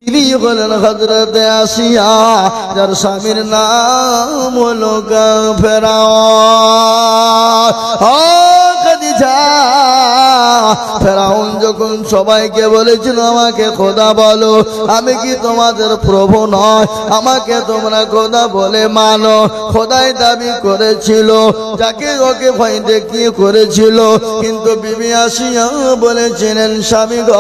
তিনি হলেন হযরতে আসিয়া, যার স্বামীর নাম হলো ফেরাউন যখন সবাইকে বলেছিল আমাকে খোদা বলো, আমি কি তোমাদের প্রভু নয়, আমাকে তোমরা খোদা বলে মানো। খোদাই দাবি করেছিল, যাকে ওকে ভয় দেখিয়ে করেছিল। কিন্তু বিবি আসিয়া বলেছিলেন, স্বামী গো,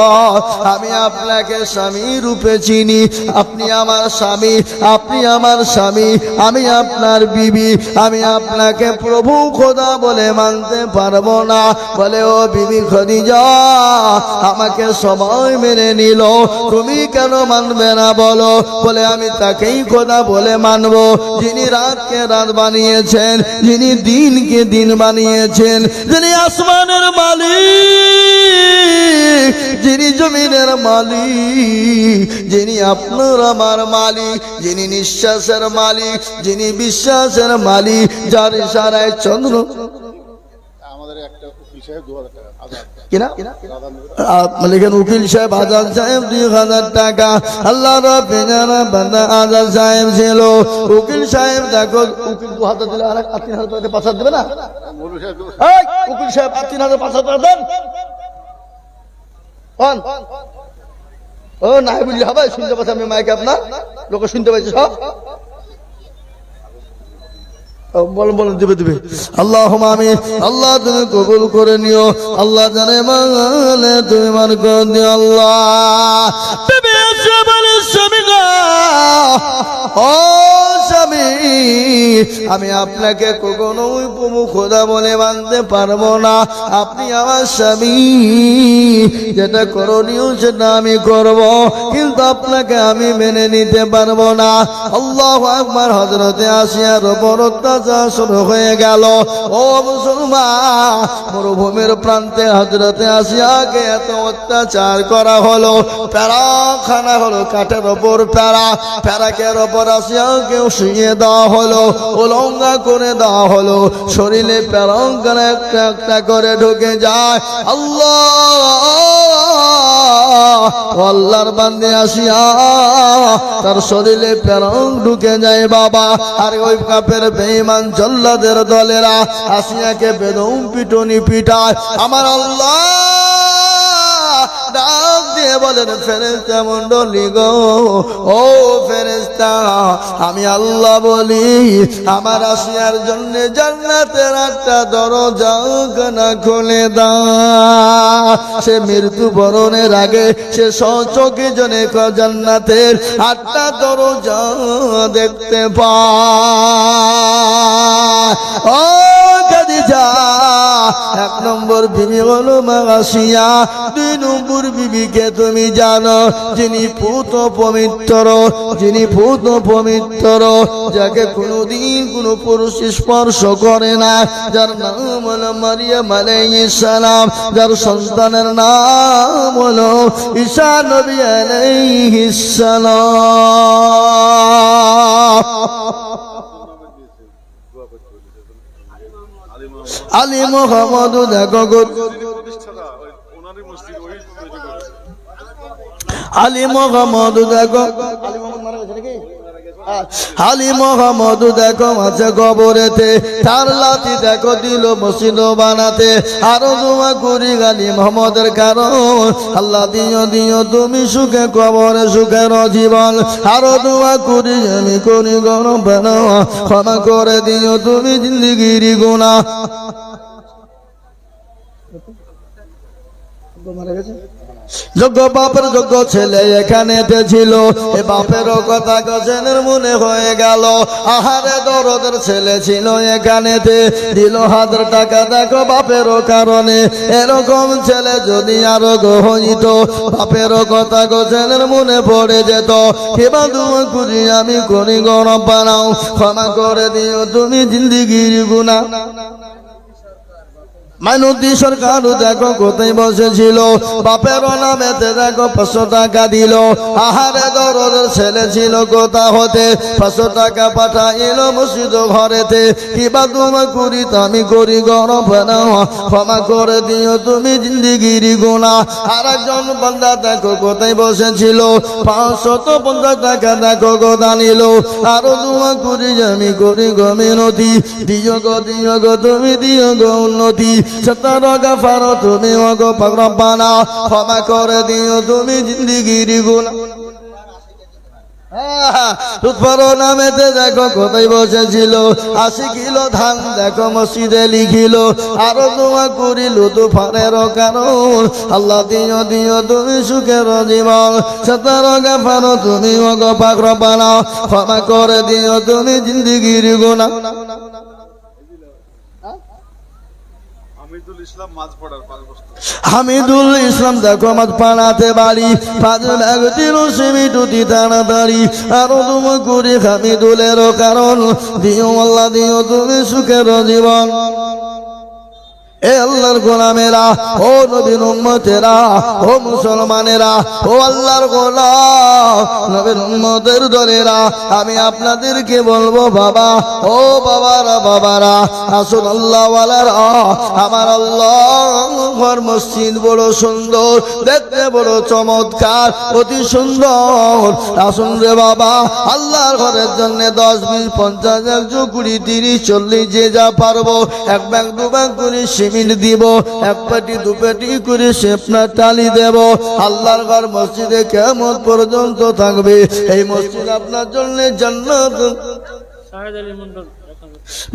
আমি আপনাকে স্বামী রূপে চিনি, আপনি আমার স্বামী, আপনি আমার স্বামী, আমি আপনার বিবি, আমি আপনাকে প্রভু খোদা বলে মানতে পারবো না। বলে, ও বিবি খদিজা, আমাকে সবাই মেনে নিল, তুমি কেন মানবে না বলো? বলে, আমি তাকেই খোদা বলে মানবো যিনি রাতকে রাত বানিয়েছেন, যিনি দিনকে দিন বানিয়েছেন, যিনি আসমানের মালিক, যিনি জমিনের মালিক, যিনি আপনার আমার মালিক, যিনি নিঃশ্বাসের মালিক, যিনি বিশ্বাসের মালিক, যার ইশারায় চন্দ্র উকিল সাহেব আজাদ সাহেব 2000 টাকা। আল্লাহ আজাদ সাহেব ছিল উকিল সাহেব। দেখো, উকিল 2000 দিলে আর 3000 টাকা 5000 দেবে না? উকিল সাহেব 3000 টাকা দেন। ও নাই বুঝলি হবে, শুনতে পাচ্ছি আমি মাইকে, আপনার লোক শুনতে পাচ্ছি সব। বলেন বলেন, দিবে দিবে। আল্লাহুম্মা আমিন। আল্লাহ তুমি কবুল করে নিও, আল্লাহ জানে মানে তুমি মান করে দিও আল্লাহ। তুমি এসে বলে, স্বামী গো, ও স্বামী, আমি আপনাকে কখনোই প্রভু খোদা বলে মানতে পারবো না, আপনি আমার স্বামী, যেটা করণীয় সেটা আমি করব, কিন্তু আপনাকে আমি মেনে নিতে পারবো না। আল্লাহু আকবার। হযরতে আসিয়ার উপর অত্যাচার শুরু হয়ে গেল। ও মুসলমান, মরুভূমির প্রান্তে হযরতে আসিয়াকে এত অত্যাচার করা হলো, প্যারাখানা হলো, কাঠের ওপর প্যারা, প্যারাকের ওপর আসিয়াকে শুইয়ে দেওয়া হলো, উলঙ্গা করে দেওয়া হলো, শরীরে প্যারাখানা একটা একটা করে ঢুকে যায়। আল্লাহর বান্দে আসিয়া তার শরীরে প্যারং ঢুকে যায় বাবা। আর ওই কাফের বেঈমান জল্লাদের দলেরা আসিয়াকে বেদম পিটনি পিটায়। আমার আল্লাহ ডাক দিয়ে বলেন, ফেরেশতা মণ্ডলী গো, ও ফেরেশতা, আমি আল্লাহ বলি, আমার আসিয়ার জন্য জান্নাতের 8টা দরজা না খুলে দাও। সে মৃত্যু বরণের আগে সে সচক্ষে জনে জান্নাতের 8টা দরজা দেখতে পায়। ও খাদিজা, 1 নম্বর বিবি হলো মা আসিয়া। 2 নম্বর বিবিকে তুমি জানো, যিনি পুত পবিত্র, যিনি পুত পবিত্র, যাকে কোনদিন কোনো পুরুষ স্পর্শ করে না, যার নাম হলো মারিয়াম আলাইহিস সালাম, যার সন্তানের নাম হলো ঈসা নবী আলাইহিস সালাম। আলী মোহাম্মদ দেখো, আলী মোহাম্মদ দেখো, আলী মোহাম্মদ দেখো আছে কবরেতে, তার লাঠি দেখো দিল মসজিদ বানাতে। আরো দোয়া করি আলী মোহাম্মদের কারণ, আল্লাহ দিও দিও তুমি সুখে কবরে সুখের জীবন। আরো দোয়া করি আমি করি গরম বানাও, ক্ষমা করে দিও তুমি জিন্দেগির গুনাহ। মারা গেছে যোগ্য বাপের যোগ্য ছেলে এখানে ছিল, এ বাপেরও কথা গজনের মনে হয়ে গেল। আহারে দরদের ছেলে ছিল এখানেতে, দিল 1000 টাকা দেখো বাপেরও কারণে। এরকম ছেলে যদি আরো হইত, বাপেরও কথা গজনের মনে পড়ে যেত। কেবা দোয়া করি আমি করি গরম বানাও, ক্ষমা করে দিও তুমি জিন্দেগির গুনাহ। মাইনুদ্দিন সরকার দেখো কোথায় বসেছিল, বাপের নামেতে দেখো 500 টাকা দিল। আহারে দরদের ছেলে ছিল কোথা হতে, 500 টাকা পাঠাইল মসজিদ ঘরেতে। কিবা তোমার করি আমি করি গরম ক্ষমা করে দিও তুমি জিন্দিগির গুনাহ। আর একজন বান্দা দেখো কোথায় বসেছিল, 550 টাকা দেখো কোথা নিল। আরো তোমার করি আমি করি গো মিনতি, দিও গো তুমি দিও গো উন্নতি। সত্তর গফার তুমি ওগো পাক রব্বানা, ক্ষমা করে দিও তুমি জিন্দিগির গুনাহ। নামেতে দেখো কোথায় বসেছিল, 80 কিলো ধান দেখো মসজিদে লিখিল। আরো তোমা করিল তুফানের কারণ, আল্লাহ দিও দিও তুমি সুখের জীবন। সত্তর গফার তুমি ওগো পাক রব্বানা, ক্ষমা করে দিও তুমি জিন্দিগির গুনাহ। হামিদুল ইসলাম দেখো মাছ পাড়াতে বাড়ি, 5 ব্যাগ দিল সিমিটুতি তাড়াতাড়ি। আরো তুমি করি হামিদুলের কারণ, দিও আল্লাহ দিও তুমি সুখের জীবন। এ আল্লাহর গোলামেরা, ও নবীর উম্মতেরা, ও মুসলমানেরা, ও আল্লাহর গোলাম নবীর উম্মতের দলেরা, আমি আপনাদেরকে বলবো বাবা, ও বাবারা আসুন আল্লাহ ওয়ালারা। আমার আল্লাহর মসজিদ বড় সুন্দর, দেখতে বড় চমৎকার, অতি সুন্দর। আসুন রে বাবা, আল্লাহর ঘরের জন্য 10, 20, 50, 100, 20, 30, 40 যে যা পারবো, 1 ব্যাগ 2 ব্যাগ করে সিমেন্ট দিব, 1 পেটি 2 পেটি করে সেপনা টালি দেব। আল্লাহর ঘর মসজিদে কিয়ামত পর্যন্ত থাকবে। এই মসজিদ আপনার জন্য জান্নাত।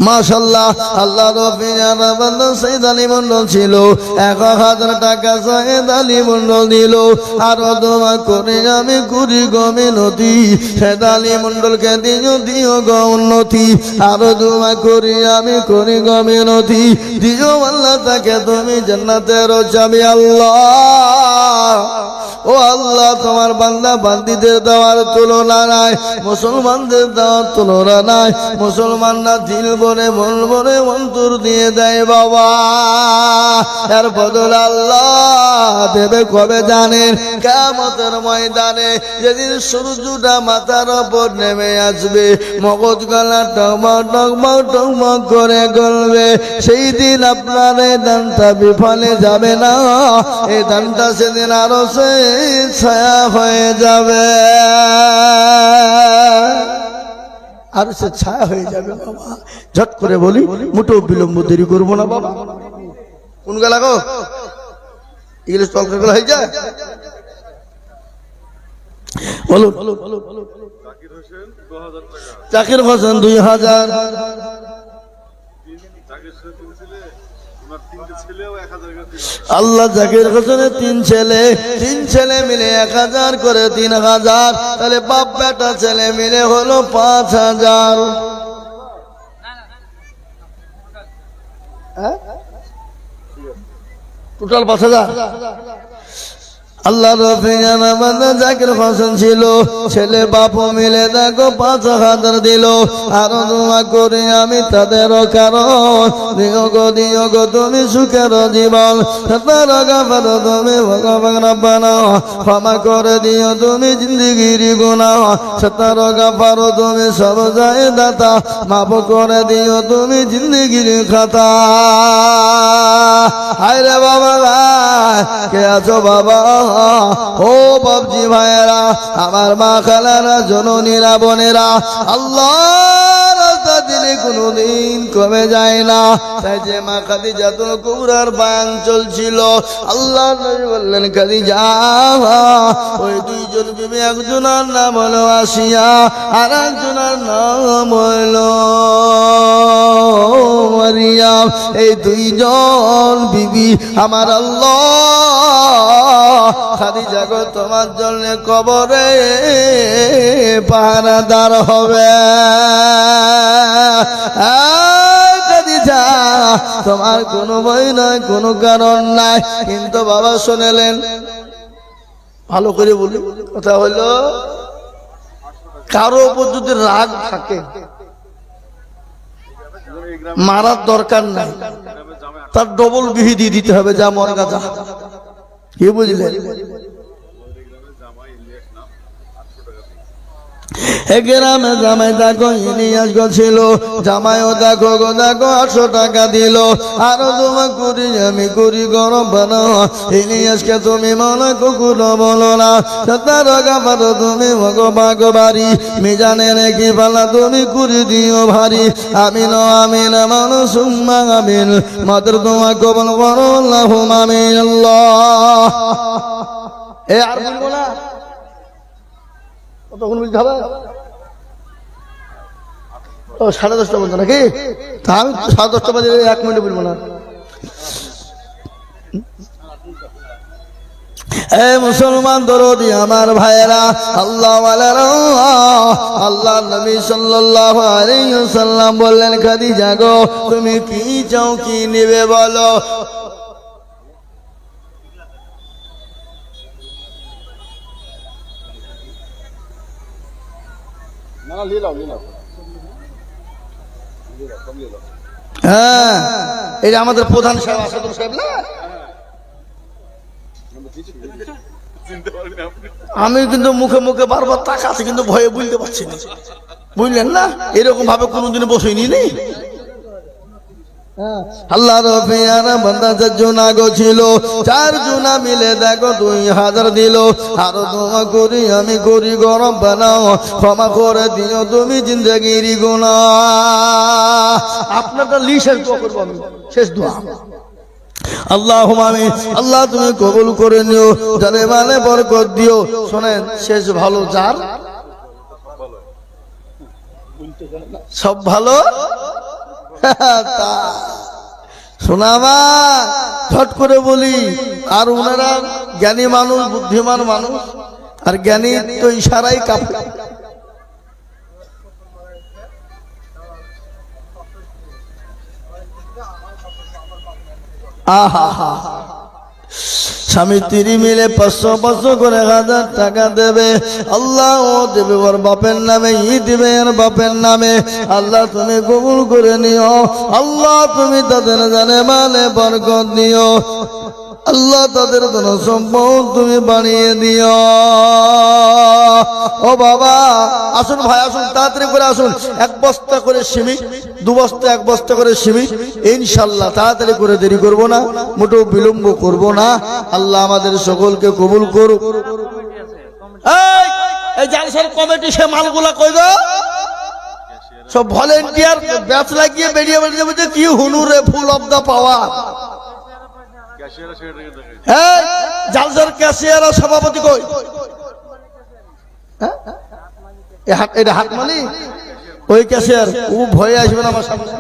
মাশাআল্লাহ, আল্লাহ রফিয়ার বান্দা সাইদ আলী মন্ডল ছিল, 1000 টাকা সাইদ আলী মন্ডল দিল। আরো দোয়া করে আমি করি গো মিনতি, সাইদ আলী মন্ডলকে দিও গো উন্নতি। আরো দোয়া করি আমি করি গো মিনতি, দিও আল্লাহ তাকে তুমি জান্নাতের চাবি। আল্লাহ ও আল্লাহ, তোমার বান্দা বান্দিদের দেওয়ার তুলনা নাই, মুসলমানদের দেওয়ার তুলনা নাই। মুসলমানরা দিল বলে মন বলে অন্তর দিয়ে দেয় বাবা, এর বদল আল্লাহ দেবে কবে জানেন? কিয়ামতের ময়দানে, যেদিন সূর্যটা মাথার উপর নেমে আসবে, মগজ গলা টগমগ টগমগ টগমগ করে গলবে, সেই দিন আপনার এই দানটা বিফলে যাবে না। এই দানটা সেদিন আরো সে ছায়া হয়ে যাবে, আর সে ছায়া হয়ে যাবে বাবা। ঝট করে বলি, মোটেও বিলম্ব দেরি করবো না বাবা। কোন গেলা গো, ইংলিশ তলকা গেলা হয়ে যায়। বলো জাকির হোসেন 2000, আল্লাহ জাকির হোসেনের 3 ছেলে মিলে 1000 করে 3000, তাহলে বাপ বেটা ছেলে মিলে হলো 5000। টোটাল 5000। আল্লাহ রফিয়ানা বান্দা জাকির হোসেন ছিল, ছেলে বাপ মিলে দেখো 5000 দিল। আরো দোয়া করি আমি তাদের কারণ, দিও গো তুমি সুখের জীবন। সত্তর গফার তুমি রব্বানা, ক্ষমা করে দিও তুমি জিন্দিগির গুনাহ। সত্তর গফার তুমি সব যায় দাতা, মাফ করে দিও তুমি জিন্দিগির খাতা। হায় রে বাবা, কে আছো বাবা? ও বাবজি ভাইয়েরা, আমার মা খালারা, জননীরা, বোনেরা, আল্লাহর রাস্তা দিলে কোনদিন কমে যায় না। তাই যে মা খাদিজাতুল কুবরার বয়ান চলছিল, আল্লাহ নবী বললেন খাদিজা, ওই 2 জন বিবি, একজনের নাম হলো আসিয়া, আর একজনের নাম হলো মারিয়াম। এই 2 জন বিবি আমার আল্লাহ খাদিজা গো তোমার জন্য কবরে পাহারাদার হবে। খাদিজা, তোমার কোনো ভয় নাই, কোনো কারণ নাই। কিন্তু বাবা শুনেলেন, ভালো করে বলি, কথা হলো কারো উপর যদি রাগ থাকে মারার দরকার নাই, তার ডবল বিহি দিয়ে দিতে হবে, যা মর গাজা। কি বুঝলেন? গ্রামে জামাই দেখো ইলিয়াস ছিল, জামাইও দেখো গো দেখো 800 টাকা দিল। আরো তোমার করি আমি করি গরম বানাও, ইলিয়াসকে তুমি মনে কুকুর বলো না, তার গাপাতো তুমি ভগবাগ বাড়ি, মিজানে রেখি পালা তুমি কুড়ি দিও ভারী। আমিন আমিন মানুষ সুম্মা আমিন, মাত্র তোমার কবল করো আল্লাহুম্মা আমিন। আল্লাহ এ আর বলবো না, তখন বলতে হবে। ও 10:30 বলছো নাকি? তা আমি 10:30 বাজে 1 মিনিট বলবো না। এ মুসলমান দরদি আমার ভাইয়েরা, আল্লাহ ওয়ালারা, আল্লাহ নবী সাল্লাল্লাহু আলাইহি ওয়াসাল্লাম বললেন, খাদিজা গো তুমি কি চাও, কি নেবে বলো। হ্যাঁ, এটা আমাদের প্রধান সাহেব আসাদুল সাহেব না? আমি কিন্তু মুখে মুখে বারবার তাকাচ্ছি, কিন্তু ভয়ে বুঝতে পারছি না, বুঝলেন না? এরকম ভাবে কোনোদিন বসেনি নেই। আল্লাহ রফিয়ানা বান্দা 4 জনা গো ছিল, 4 জনা মিলে দেখো 2000 দিল। আরো দোয়া করি আমি করি গরম বানাও, ক্ষমা করে দিও তুমি জিন্দেগির গুনাহ। আপনারটা লিশের দোয়া করব আমি, শেষ দোয়া। আল্লাহুম্মা আমিন। আল্লাহ তুমি কবুল করে নিও, জানে মানে বরকত দিও। শুনেন, শেষ ভালো যার, সব ভালো। শোনামা ঝট করে বলি, আর ওনারা জ্ঞানী মানুষ, বুদ্ধিমান মানুষ, আর জ্ঞানী তো ইশারাই কাফে। আহা হা, স্বামী স্ত্রী মিলে 500 করে 1000 টাকা দেবে। আল্লাহ ও দেবে ওর বাপের নামে, ই দেবে ওর বাপের নামে। আল্লাহ তুমি কবুল করে নিও। আল্লাহ তুমি তাদের জানে মানে বরকত দিও। আল্লাহ তাদের ধন সম্পদ তুমি বানিয়ে দিও। ও বাবা আসুন, ভাই আসুন, তাড়াতাড়ি করে আসুন। 1 বস্তা করে সিমি, 2 বস্তা 1 বস্তা করে সিমি, ইনশাআল্লাহ তাড়াতাড়ি করে, দেরি করব না, মোটেও বিলম্ব করব না। আল্লাহ আমাদের সকলকে কবুল করুক। এই জালসার কমিটি সে মালগুলা কই গো? সব ভলেন্টিয়ার ব্যাচ লাগিয়ে বেরিয়ে বেরিয়ে বলছে কি হুনুরে full of the power. জালসার cashier সভাপতি কই? এটা হাত মালি ওই ক্যাশিয়ার, ও ভয়ে আসবে না আমার সামনে,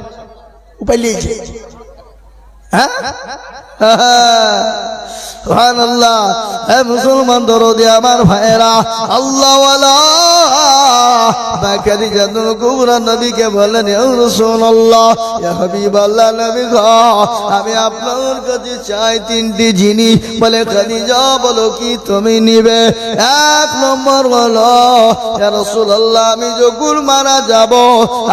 উপায় লিয়েছে। হ্যাঁ সুবহানাল্লাহ। এ মুসলমান দরদি আমার ভাইয়েরা, আল্লাহ ওয়ালা খাদিজাতুল কুবরা নবীকে বললেন, ইয়া রাসূলুল্লাহ, ইয়া হাবিবাল্লাহ, নবী গো আমি আপনার কাছে চাই 3টি জিনিস। বলে খাদিজা বলো কি তুমি নিবে? 1 নম্বর হলো, ইয়া রাসূলুল্লাহ আমি যখন মারা যাব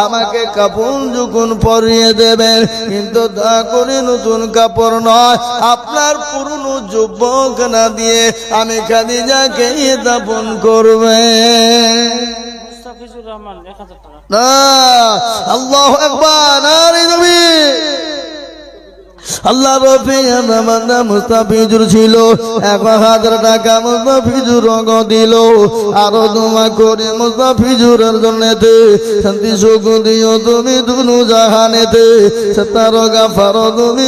আমাকে কাফন যখন পরিয়ে দেবেন, কিন্তু দয়া করে নতুন কাপড় নয়, আপনার পুরনো যুবক না দিয়ে আমি খাদিজাকে দাফন করবে। আল্লাহু আকবার, নারে তাকবীর। আল্লাহ রফিয়ানা মুস্তাফিজুর ছিল, 1000 টাকা মুস্তাফিজুর দিল। আরো দোয়া করে মুস্তাফিজুরের জন্যতে শান্তি সুখ দিও তুমি দুনু জাহানেতে। সত্তার গাফার তুমি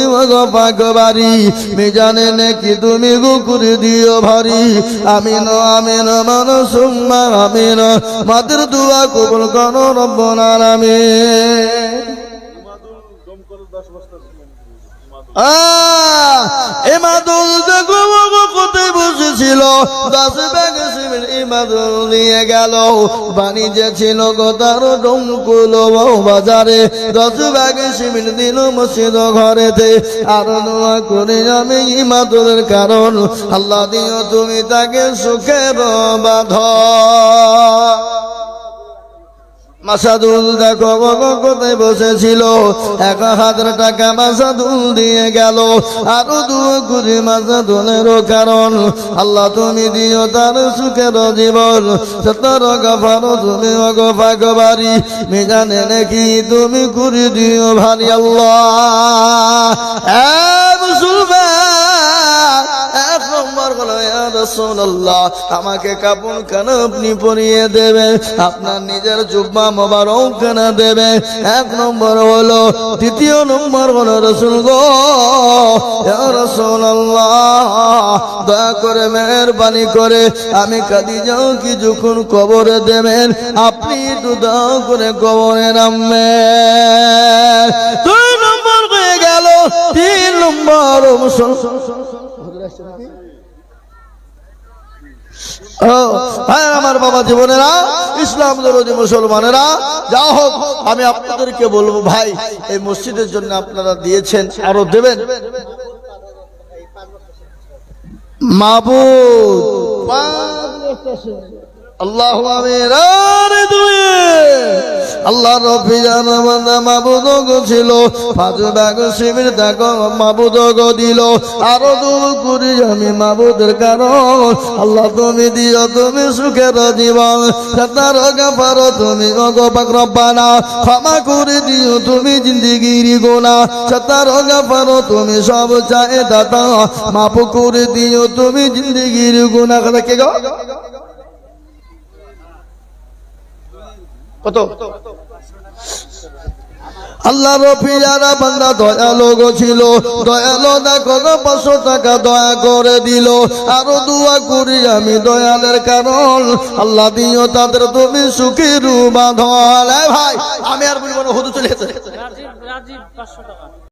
পাক বাড়ি, মিজানে নেকি তুমি গো করে দিও ভারী। আমিন আমিন মানুষ সুম্মা আমিন, মাদের দোয়া কবুল করো রব্বুল আলামিন। ইমাদুল দেখো কোথায় বসেছিল, 10 ব্যাগ সিমেন্ট ইমাদুল নিয়ে গেল। বাণিজ্য ছিল গোতার ডমকুল বাজারে, 10 ব্যাগ সিমেন্ট দিল মসজিদ ঘরেতে। আর দোয়া করে আমি ইমাদুলের কারণ, আল্লাহ দিও তুমি তাকে সুখের বাঁধন। মাসাদুল দেখো কোথায় বসেছিল, 1000 টাকা মাসাদুল দিয়ে গেল, আরো দুয়া করে মাসাদুলেরও কারণ আল্লাহ তুমি দিও তার সুখের জীবন, 17 গফারো তুমি অগফাগবারি মিজানে নাকি তুমি করে দিও ভারী আল্লাহ। মুসলমান, 1 নম্বর হলো ইয়া রাসূলুল্লাহ আমাকে কাপড় কেন আপনি পরিয়ে দেবে, আপনার নিজের জুব্বা মোবারক কেন দেবে, 1 নম্বর হলো। দ্বিতীয় নম্বর হলো রাসূল গো ইয়া রাসূলুল্লাহ দয়া করে মেহেরবানি করে আমি খাদিজাও কি যখন কবরে দেবেন আপনি একটু দয়া করে কবরে নামবেন। 2 নম্বর হয়ে গেল। 3 নম্বর আমার বাবা জীবনেরা, ইসলাম দরদি মুসলমানেরা, যা হোক আমি আপনাদেরকে বলবো ভাই এই মসজিদের জন্য আপনারা দিয়েছেন, আরো দেবেন। মাবুদ আল্লাহু আমিন। আল্লাহ রব্বি জানা বান্দা মাবুদ গো ছিল, 5 ভাগ শিবির দেখো মাবুদ গো দিল, আরো দূর করি আমি মাবুদের কারণ আল্লাহ তুমি দিও তুমি সুখের জীবন, 17 গফারো তুমি গো পাক রব্বানা ক্ষমা করে দিও তুমি জিন্দেগির গুনাহ, 17 গফারো তুমি সব চাহে দাতা মাফ করে দিও তুমি জিন্দেগির গুনাহ। কে গো কত আল্লাহ রফিয়ারা বান্দা দয়ালু গো ছিল, দয়ালু দেখো 500 টাকা দয়া করে দিল, আরো দোয়া করি আমি দয়ালের কারণ আল্লাহ দিও তাদের তুমি সুখের বাঁধন। ভাই আমি আর বলবো না, হুজুর চলে গেছে। রাজীব 500 টাকা